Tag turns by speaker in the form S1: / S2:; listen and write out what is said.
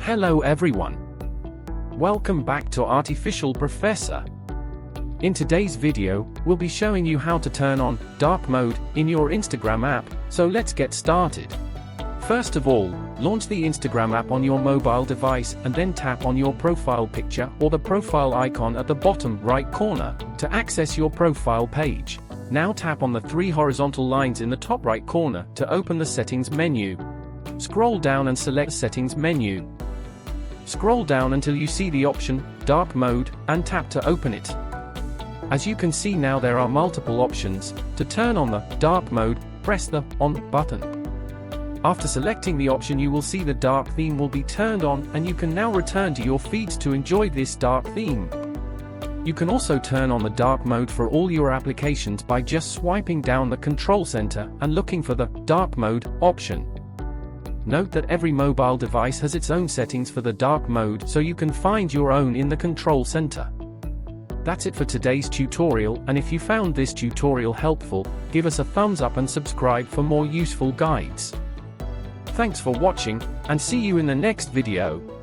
S1: Hello everyone. Welcome back to Artificial Professor. In today's video, we'll be showing you how to turn on dark mode in your Instagram app, so let's get started. First of all, launch the Instagram app on your mobile device and then tap on your profile picture or the profile icon at the bottom right corner to access your profile page. Now tap on the three horizontal lines in the top right corner to open the settings menu. Scroll down and select Settings menu. Scroll down until you see the option Dark Mode and tap to open it. As you can see now, there are multiple options. To turn on the dark mode, press the On button. After selecting the option, you will see the dark theme will be turned on and you can now return to your feeds to enjoy this dark theme. You can also turn on the dark mode for all your applications by just swiping down the control center and looking for the dark mode option. Note that every mobile device has its own settings for the dark mode, so you can find your own in the control center. That's it for today's tutorial, and if you found this tutorial helpful, give us a thumbs up and subscribe for more useful guides. Thanks for watching, and see you in the next video.